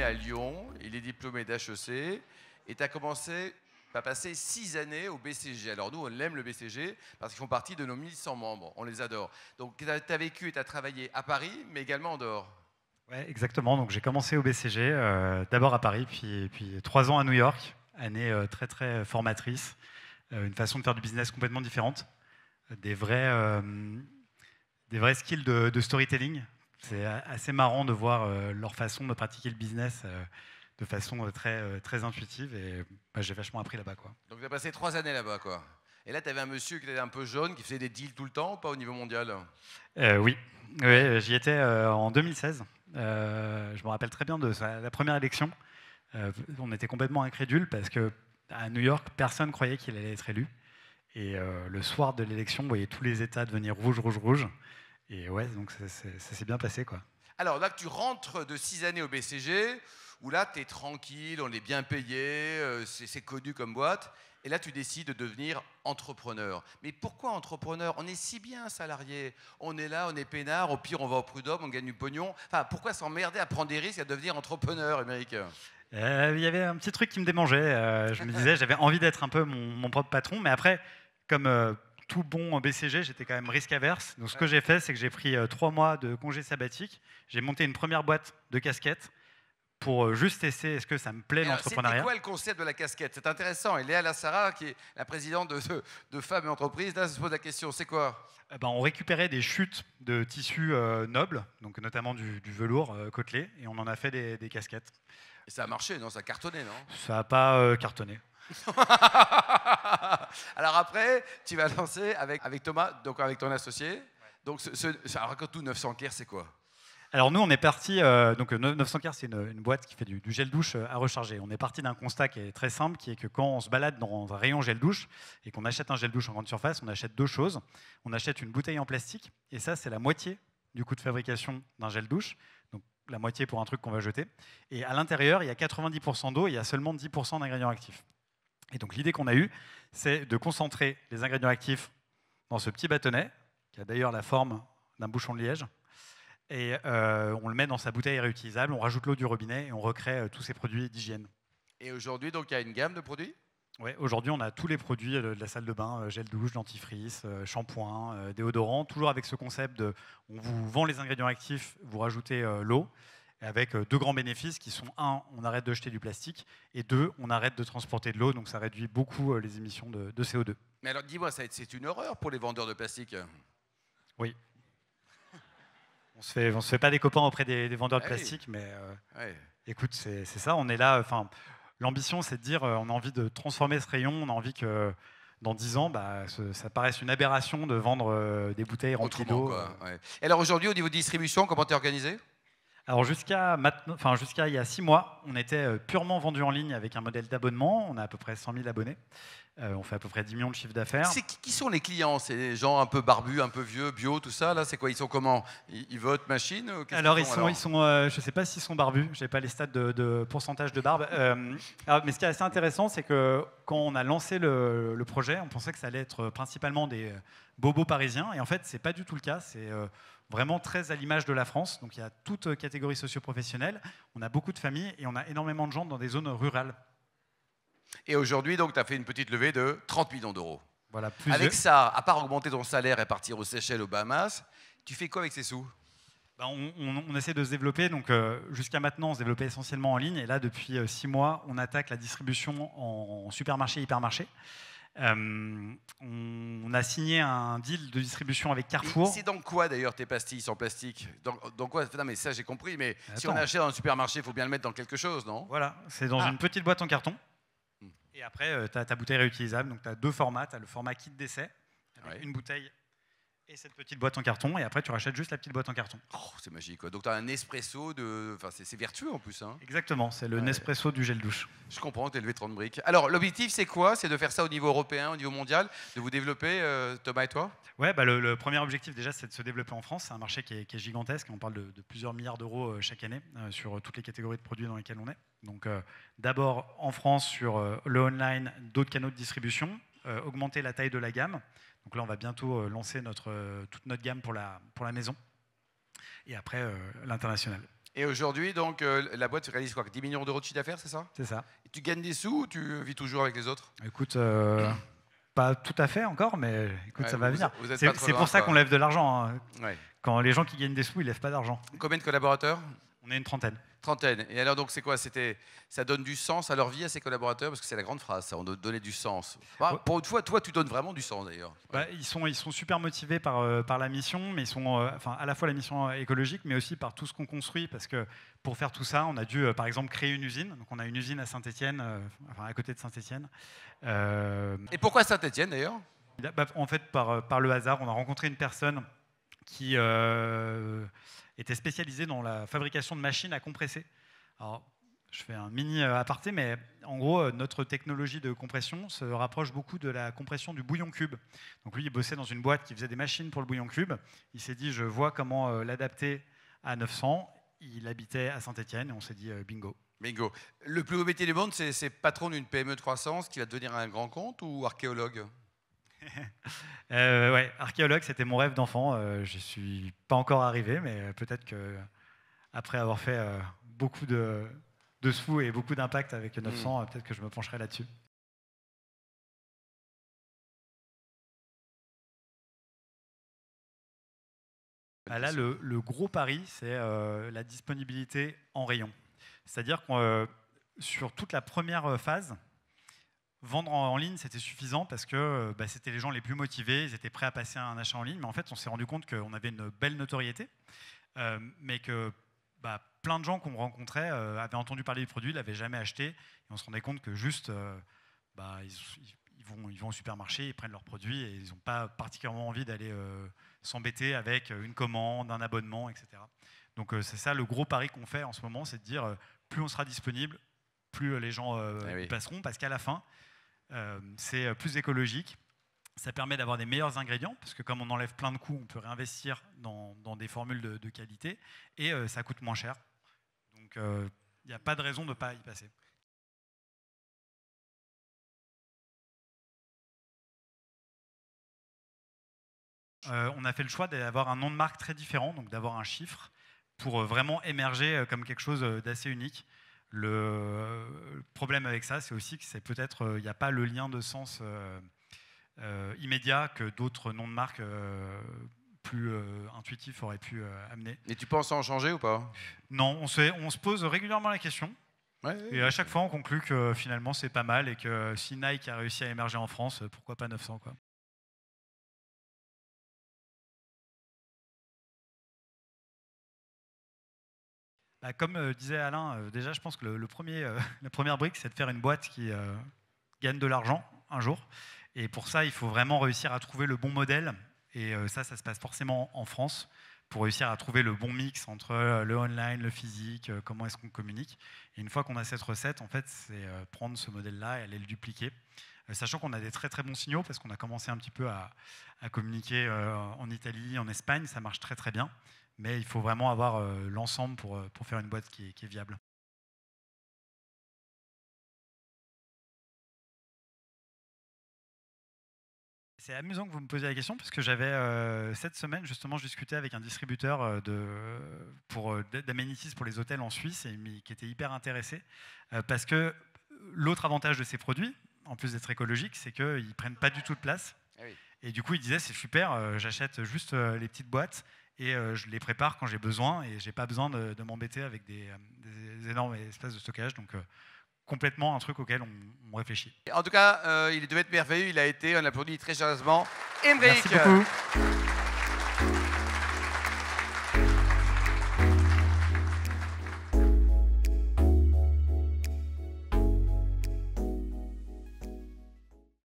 à Lyon, il est diplômé d'HEC, et tu as commencé à passer 6 années au BCG. Alors nous, on aime le BCG parce qu'ils font partie de nos 1100 membres, on les adore. Donc tu as vécu et tu as travaillé à Paris, mais également en dehors. Ouais, exactement. Donc j'ai commencé au BCG, d'abord à Paris, puis 3 ans à New York, année très très formatrice, une façon de faire du business complètement différente, des vrais, euh, des vrais skills de storytelling. C'est assez marrant de voir leur façon de pratiquer le business de façon très intuitive et j'ai vachement appris là-bas, quoi. Donc tu as passé 3 années là-bas, quoi. Et là, tu avais un monsieur qui était un peu jaune, qui faisait des deals tout le temps, pas au niveau mondial. Oui, ouais, j'y étais en 2016. Je me rappelle très bien de la première élection. On était complètement incrédules parce que à New York, personne croyait qu'il allait être élu. Et le soir de l'élection, on voyait tous les États devenir rouge, rouge, rouge. Et ouais, donc ça s'est bien passé, quoi. Alors là, tu rentres de 6 années au BCG, où là, tu es tranquille, on est bien payé, c'est connu comme boîte. Et là, tu décides de devenir entrepreneur. Mais pourquoi entrepreneur? On est si bien salarié. On est là, on est peinard. Au pire, on va au prud'homme, on gagne du pognon. Enfin, pourquoi s'emmerder à prendre des risques à devenir entrepreneur, Émeric? Il y avait un petit truc qui me démangeait. Je me disais, j'avais envie d'être un peu mon propre patron. Mais après, comme tout bon BCG, j'étais quand même risque averse. Donc ce que j'ai fait, c'est que j'ai pris 3 mois de congé sabbatique. J'ai monté une première boîte de casquettes pour juste tester est-ce que ça me plaît l'entrepreneuriat. C'était quoi le concept de la casquette? C'est intéressant. Et Léa Lassara, qui est la présidente de Femmes et Entreprises, là, se pose la question, c'est quoi? On récupérait des chutes de tissus nobles, donc notamment du velours côtelé, et on en a fait des casquettes. Et ça a marché, non? Ça a cartonné, non? Ça n'a pas cartonné. Alors après, tu vas lancer avec Thomas, donc avec ton associé. Donc, raconte-nous 900 Caire, c'est quoi? Alors nous, on est parti, donc 900 Caire, c'est une boîte qui fait du gel douche à recharger. On est parti d'un constat qui est très simple, qui est que quand on se balade dans un rayon gel douche et qu'on achète un gel douche en grande surface, on achète 2 choses. On achète une bouteille en plastique, et ça, c'est la moitié du coût de fabrication d'un gel douche, donc la moitié pour un truc qu'on va jeter. Et à l'intérieur, il y a 90% d'eau, et il y a seulement 10% d'ingrédients actifs. Et donc l'idée qu'on a eue, c'est de concentrer les ingrédients actifs dans ce petit bâtonnet, qui a d'ailleurs la forme d'un bouchon de liège, et on le met dans sa bouteille réutilisable, on rajoute l'eau du robinet et on recrée tous ces produits d'hygiène. Et aujourd'hui, donc, il y a une gamme de produits? Ouais, aujourd'hui, on a tous les produits de la salle de bain, gel douche, dentifrice, shampoing, déodorant, toujours avec ce concept de on vous vend les ingrédients actifs, vous rajoutez l'eau, avec 2 grands bénéfices qui sont 1, on arrête de jeter du plastique, et 2, on arrête de transporter de l'eau, donc ça réduit beaucoup les émissions de CO2. Mais alors, dis-moi, c'est une horreur pour les vendeurs de plastique. Oui. On se fait pas des copains auprès des vendeurs de Ah oui. plastique, mais Ouais. écoute, c'est ça, on est là. L'ambition, c'est de dire, on a envie de transformer ce rayon, on a envie que dans 10 ans, ça paraisse une aberration de vendre des bouteilles remplies Autrement, d'eau. quoi. Ouais. Et alors aujourd'hui, au niveau de distribution, comment tu es organisé? Alors jusqu'à il y a 6 mois, on était purement vendu en ligne avec un modèle d'abonnement. On a à peu près 100 000 abonnés. On fait à peu près 10 millions de chiffre d'affaires. Qui sont les clients? C'est des gens un peu barbus, un peu vieux, bio, tout ça? Là, c'est quoi? Ils sont comment? Ils votent machine? Alors, ils sont je ne sais pas s'ils sont barbus, je n'ai pas les stats de pourcentage de barbe. Mais ce qui est assez intéressant, c'est que quand on a lancé le projet, on pensait que ça allait être principalement des bobos parisiens. Et en fait, ce n'est pas du tout le cas. C'est vraiment très à l'image de la France. Donc, il y a toute catégorie socio-professionnelle. On a beaucoup de familles et on a énormément de gens dans des zones rurales. Et aujourd'hui, donc, tu as fait une petite levée de 30 millions d'euros. Voilà, Avec ça, à part augmenter ton salaire et partir aux Seychelles, aux Bahamas, tu fais quoi avec ces sous? On essaie de se développer. Donc, jusqu'à maintenant, on se développait essentiellement en ligne. Et là, depuis 6 mois, on attaque la distribution en supermarché, hypermarché. On a signé un deal de distribution avec Carrefour. C'est dans quoi d'ailleurs tes pastilles en plastique? Dans quoi? Non mais ça j'ai compris, mais Attends. si on achète dans un supermarché, il faut bien le mettre dans quelque chose, non? Voilà, c'est dans une petite boîte en carton. Et après, tu as ta bouteille réutilisable. Donc tu as 2 formats. Tu as le format kit d'essai, avec une bouteille et cette petite boîte en carton. Et après, tu rachètes juste la petite boîte en carton. Oh, c'est magique, quoi. Donc tu as un Nespresso Enfin, c'est vertueux en plus. Hein. Exactement, c'est le Nespresso du gel douche. Je comprends, tu as levé 30 briques. Alors, l'objectif, c'est quoi? C'est de faire ça au niveau européen, au niveau mondial, de vous développer, Thomas et toi? Ouais, le premier objectif, déjà, c'est de se développer en France. C'est un marché qui est gigantesque. On parle de plusieurs milliards d'euros chaque année sur toutes les catégories de produits dans lesquels on est. Donc, d'abord en France sur le online, d'autres canaux de distribution, augmenter la taille de la gamme. Donc là, on va bientôt lancer toute notre gamme pour la maison. Et après, l'international. Et aujourd'hui, donc, la boîte réalise quoi, 10 millions d'euros de chiffre d'affaires, c'est ça? C'est ça. Et tu gagnes des sous ou tu vis toujours avec les autres? Écoute, pas tout à fait encore, mais écoute, Ouais, ça va venir. vous êtes C'est pas trop loin, pour ça quoi. qu'on lève de l'argent, hein. Ouais. Quand les gens qui gagnent des sous, ils lèvent pas d'argent. Combien de collaborateurs? On est une trentaine. Trentaine. Et alors, donc, c'est quoi? Ça donne du sens à leur vie, à ces collaborateurs? Parce que c'est la grande phrase, ça, on doit donner du sens. Bah, Ouais. pour une fois, toi, tu donnes vraiment du sens, d'ailleurs. Bah, ils sont super motivés par la mission, mais ils sont enfin, à la fois la mission écologique, mais aussi par tout ce qu'on construit, parce que pour faire tout ça, on a dû, par exemple, créer une usine. Donc, on a une usine à Saint-Étienne, enfin, à côté de Saint-Étienne. Et pourquoi Saint-Étienne, d'ailleurs? En fait, par le hasard, on a rencontré une personne qui était spécialisée dans la fabrication de machines à compresser. Alors, je fais un mini aparté, mais en gros, notre technologie de compression se rapproche beaucoup de la compression du bouillon cube. Donc lui, il bossait dans une boîte qui faisait des machines pour le bouillon cube. Il s'est dit, je vois comment l'adapter à 900. Il habitait à Saint-Étienne et on s'est dit, bingo. Bingo. Le plus beau métier du monde, c'est patron d'une PME de croissance qui va devenir un grand compte ou archéologue? Ouais, archéologue, c'était mon rêve d'enfant. Je suis pas encore arrivé, mais peut-être que après avoir fait beaucoup de sous et beaucoup d'impact avec 900, peut-être que je me pencherai là-dessus. Là, le gros pari, c'est la disponibilité en rayon. C'est-à-dire que sur toute la première phase, vendre en ligne, c'était suffisant parce que c'était les gens les plus motivés, ils étaient prêts à passer un achat en ligne, mais en fait, on s'est rendu compte qu'on avait une belle notoriété, mais que plein de gens qu'on rencontrait avaient entendu parler du produit, ne l'avaient jamais acheté, et on se rendait compte que juste, ils vont au supermarché, ils prennent leurs produits, et ils n'ont pas particulièrement envie d'aller s'embêter avec une commande, un abonnement, etc. Donc c'est ça le gros pari qu'on fait en ce moment, c'est de dire plus on sera disponible, plus les gens y passeront, parce qu'à la fin, c'est plus écologique. Ça permet d'avoir des meilleurs ingrédients, parce que comme on enlève plein de coûts, on peut réinvestir dans des formules de qualité, et ça coûte moins cher. Donc il n'y a pas de raison de ne pas y passer. On a fait le choix d'avoir un nom de marque très différent, donc d'avoir un chiffre, pour vraiment émerger comme quelque chose d'assez unique. Le problème avec ça, c'est aussi que c'est peut-être, il n'y a pas le lien de sens immédiat que d'autres noms de marque plus intuitifs auraient pu amener. Et tu penses en changer ou pas? Non, on se pose régulièrement la question. Ouais. Et à chaque fois, on conclut que finalement, c'est pas mal et que si Nike a réussi à émerger en France, pourquoi pas 900, quoi. Comme disait Alain, déjà, je pense que la première brique, c'est de faire une boîte qui gagne de l'argent un jour. Et pour ça, il faut vraiment réussir à trouver le bon modèle. Et ça se passe forcément en France, pour réussir à trouver le bon mix entre le online, le physique, comment est-ce qu'on communique. Et une fois qu'on a cette recette, en fait, c'est prendre ce modèle-là et aller le dupliquer. Sachant qu'on a des très très bons signaux, parce qu'on a commencé un petit peu à communiquer en Italie, en Espagne, ça marche très très bien. Mais il faut vraiment avoir l'ensemble pour faire une boîte qui est viable. C'est amusant que vous me posiez la question, parce que j'avais cette semaine, justement, je discutais avec un distributeur d'amenities pour les hôtels en Suisse, et qui était hyper intéressé, parce que l'autre avantage de ces produits, en plus d'être écologiques, c'est qu'ils ne prennent pas du tout de place. Ah oui. Et du coup, il disait, c'est super, j'achète juste les petites boîtes, et je les prépare quand j'ai besoin, et je n'ai pas besoin de m'embêter avec des énormes espaces de stockage. Donc, complètement un truc auquel on réfléchit. En tout cas, il devait être merveilleux, il a été, on applaudit très chaleureusement. Aymeric. Merci beaucoup.